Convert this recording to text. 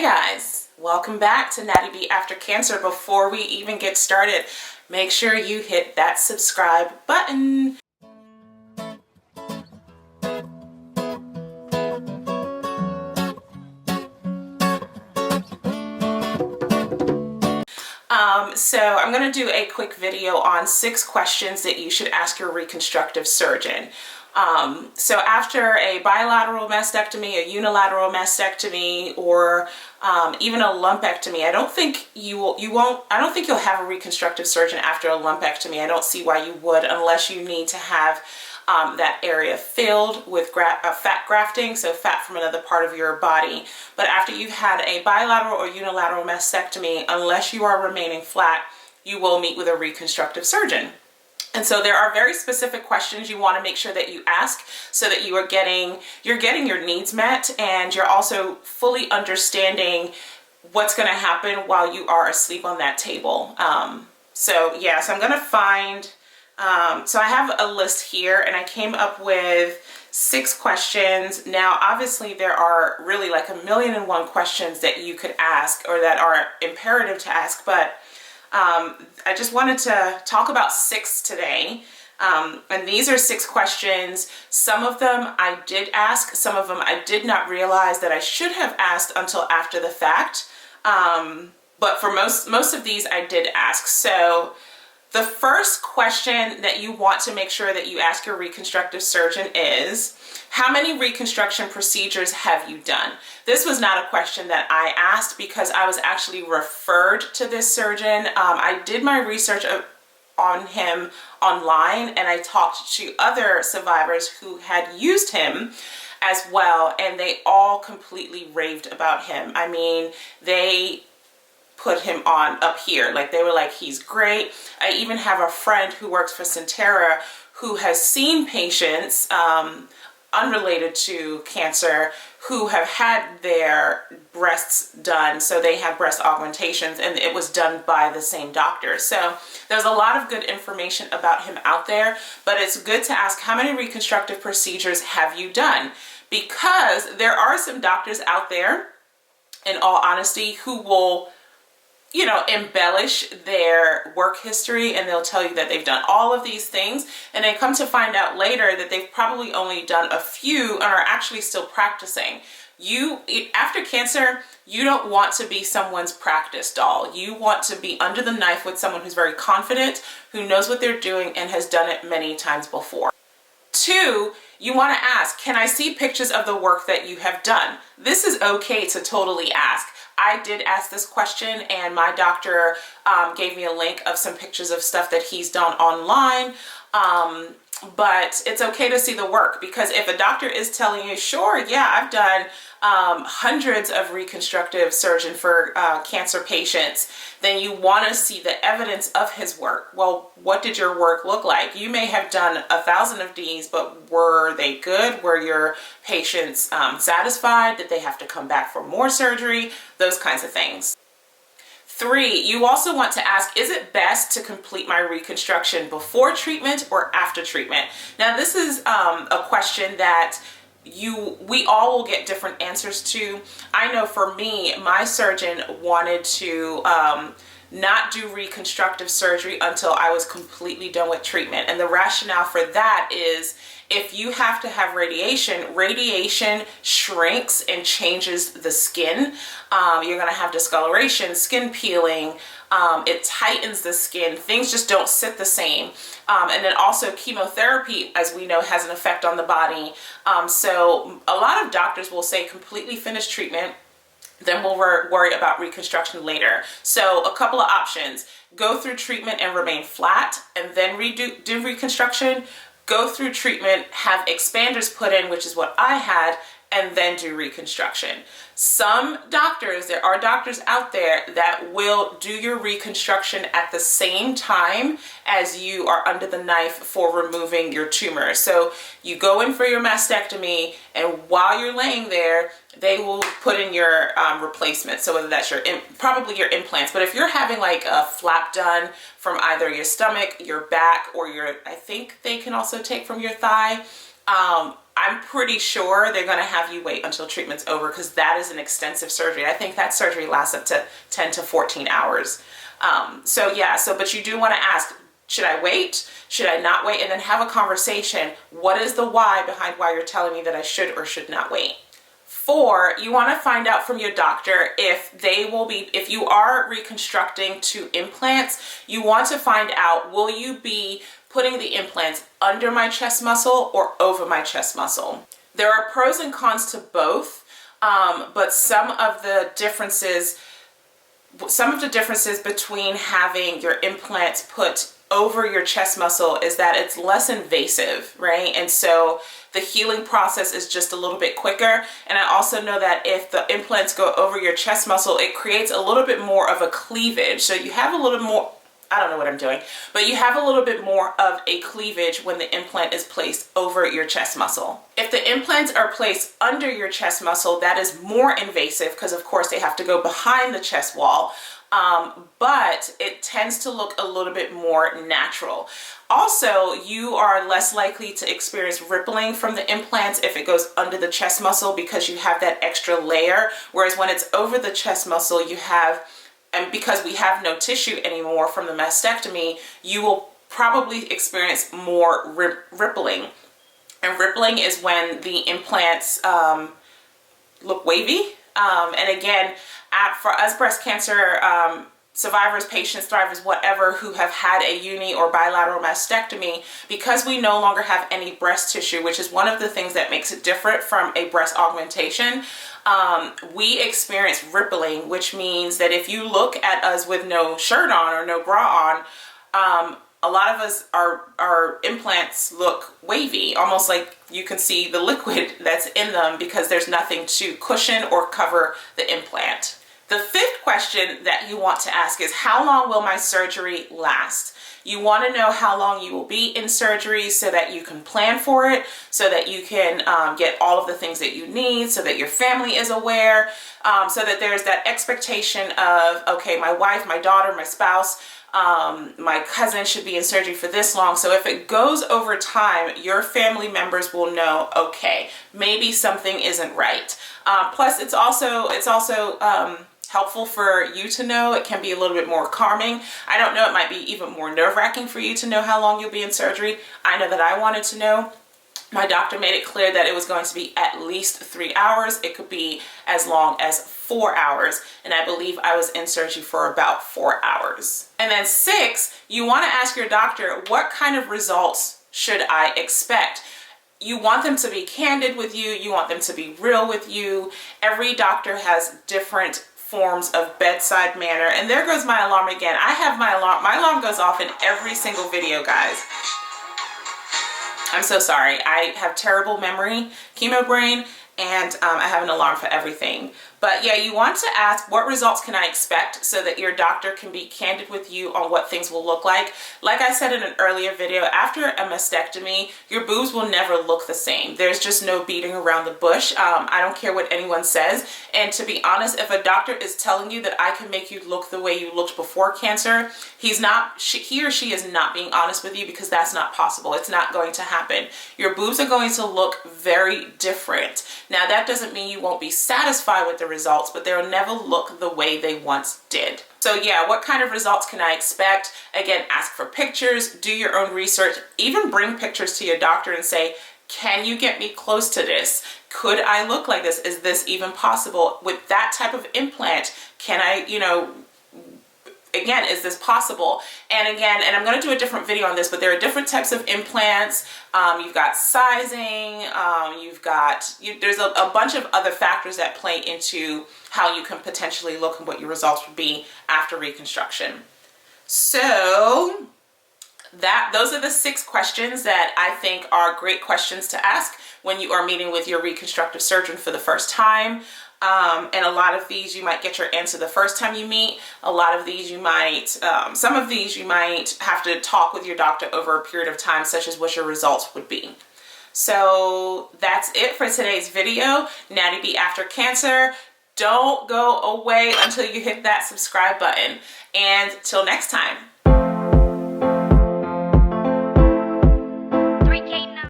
Hey guys, welcome back to Natty B After Cancer. Before we even get started, make sure you hit that subscribe button. So I'm going to do a quick video on 6 questions that you should ask your reconstructive surgeon. So after a bilateral mastectomy, a unilateral mastectomy, or even a lumpectomy, I don't think you'll have a reconstructive surgeon after a lumpectomy. I don't see why you would, unless you need to have that area filled with fat grafting, so fat from another part of your body. But after you've had a bilateral or unilateral mastectomy, unless you are remaining flat, you will meet with a reconstructive surgeon. And so there are very specific questions you want to make sure that you ask so that you're getting your needs met, and you're also fully understanding what's going to happen while you are asleep on that table. So I'm going to find, so I have a list here and I came up with 6 questions. Now, obviously there are really like 1,000,001 questions that you could ask or that are imperative to ask, but I just wanted to talk about 6 today. And these are 6 questions. Some of them I did ask, some of them I did not realize that I should have asked until after the fact. But for most of these I did ask. So the first question that you want to make sure that you ask your reconstructive surgeon is, how many reconstruction procedures have you done? This was not a question that I asked because I was actually referred to this surgeon. I did my research on him online, and I talked to other survivors who had used him as well, and they all completely raved about him. I mean, they put him on up here. Like, they were like, he's great. I even have a friend who works for Centera who has seen patients unrelated to cancer who have had their breasts done. So they have breast augmentations, and it was done by the same doctor. So there's a lot of good information about him out there, but it's good to ask, how many reconstructive procedures have you done? Because there are some doctors out there, in all honesty, who will embellish their work history, and they'll tell you that they've done all of these things, and they come to find out later that they've probably only done a few and are actually still practicing. After cancer, you don't want to be someone's practice doll. You want to be under the knife with someone who's very confident, who knows what they're doing and has done it many times before. 2, you want to ask, can I see pictures of the work that you have done? This is okay to totally ask. I did ask this question, and my doctor gave me a link of some pictures of stuff that he's done online. But it's okay to see the work, because if a doctor is telling you, sure, yeah, I've done hundreds of reconstructive surgery for cancer patients, then you want to see the evidence of his work. Well, what did your work look like? You may have done 1,000 of these, but were they good? Were your patients satisfied? Did they have to come back for more surgery? Those kinds of things. 3, you also want to ask, is it best to complete my reconstruction before treatment or after treatment? Now, this is a question that we all will get different answers to. I know for me, my surgeon wanted to not do reconstructive surgery until I was completely done with treatment. And the rationale for that is, if you have to have radiation, radiation shrinks and changes the skin. You're going to have discoloration, skin peeling. It tightens the skin. Things just don't sit the same. And then also chemotherapy, as we know, has an effect on the body. So a lot of doctors will say completely finish treatment, then we'll worry about reconstruction later. So a couple of options: go through treatment and remain flat, and then do reconstruction. Go through treatment, have expanders put in, which is what I had, and then do reconstruction. Some doctors, there are doctors out there that will do your reconstruction at the same time as you are under the knife for removing your tumor. So you go in for your mastectomy, and while you're laying there, they will put in your replacement. So whether that's probably your implants, but if you're having like a flap done from either your stomach, your back, or I think they can also take from your thigh, I'm pretty sure they're going to have you wait until treatment's over, because that is an extensive surgery. I think that surgery lasts up to 10 to 14 hours. So yeah, but you do want to ask, should I wait? Should I not wait? And then have a conversation. What is the why behind why you're telling me that I should or should not wait? 4, you want to find out from your doctor if you are reconstructing to implants, you want to find out, will you be putting the implants under my chest muscle or over my chest muscle? There are pros and cons to both, but some of the differences between having your implants put over your chest muscle is that it's less invasive, right? And so the healing process is just a little bit quicker. And I also know that if the implants go over your chest muscle, it creates a little bit more of a cleavage. So you have a little more, I don't know what I'm doing, but you have a little bit more of a cleavage when the implant is placed over your chest muscle. If the implants are placed under your chest muscle, that is more invasive, because of course they have to go behind the chest wall. But it tends to look a little bit more natural. Also, you are less likely to experience rippling from the implants if it goes under the chest muscle, because you have that extra layer. Whereas when it's over the chest muscle, you have, and because we have no tissue anymore from the mastectomy, you will probably experience more rippling. And rippling is when the implants look wavy. And again, for us breast cancer survivors, patients, thrivers, whatever, who have had a uni or bilateral mastectomy, because we no longer have any breast tissue, which is one of the things that makes it different from a breast augmentation, we experience rippling, which means that if you look at us with no shirt on or no bra on, a lot of us, our implants look wavy, almost like you can see the liquid that's in them, because there's nothing to cushion or cover the implant. The 5th question that you want to ask is, how long will my surgery last? You want to know how long you will be in surgery so that you can plan for it, so that you can get all of the things that you need, so that your family is aware, so that there's that expectation of, okay, my wife, my daughter, my spouse, my cousin should be in surgery for this long. So if it goes over time, your family members will know, okay, maybe something isn't right. Plus it's also helpful for you to know. It can be a little bit more calming. I don't know, it might be even more nerve-wracking for you to know how long you'll be in surgery. I know that I wanted to know. My doctor made it clear that it was going to be at least 3 hours. It could be as long as 4 hours. And I believe I was in surgery for about 4 hours. And then 6, you want to ask your doctor, what kind of results should I expect? You want them to be candid with you. You want them to be real with you. Every doctor has different forms of bedside manner. And there goes my alarm again. I have my alarm. My alarm goes off in every single video, guys. I'm so sorry. I have terrible memory, chemo brain, and I have an alarm for everything. But yeah, you want to ask, what results can I expect, so that your doctor can be candid with you on what things will look like. Like I said in an earlier video, after a mastectomy, your boobs will never look the same. There's just no beating around the bush. I don't care what anyone says. And to be honest, if a doctor is telling you that I can make you look the way you looked before cancer, he or she is not being honest with you, because that's not possible. It's not going to happen. Your boobs are going to look very different. Now, that doesn't mean you won't be satisfied with the results, but they'll never look the way they once did. So yeah, what kind of results can I expect? Again, ask for pictures, do your own research, even bring pictures to your doctor and say, can you get me close to this? Could I look like this? Is this even possible? With that type of implant, can I, again, is this possible? And again, and I'm going to do a different video on this, but there are different types of implants. You've got sizing, there's a bunch of other factors that play into how you can potentially look and what your results would be after reconstruction. So those are the 6 questions that I think are great questions to ask when you are meeting with your reconstructive surgeon for the first time. And a lot of these you might get your answer the first time you meet. A lot of these you might, some of these you might have to talk with your doctor over a period of time, such as what your results would be. So that's it for today's video. Natty B After Cancer. Don't go away until you hit that subscribe button. And till next time.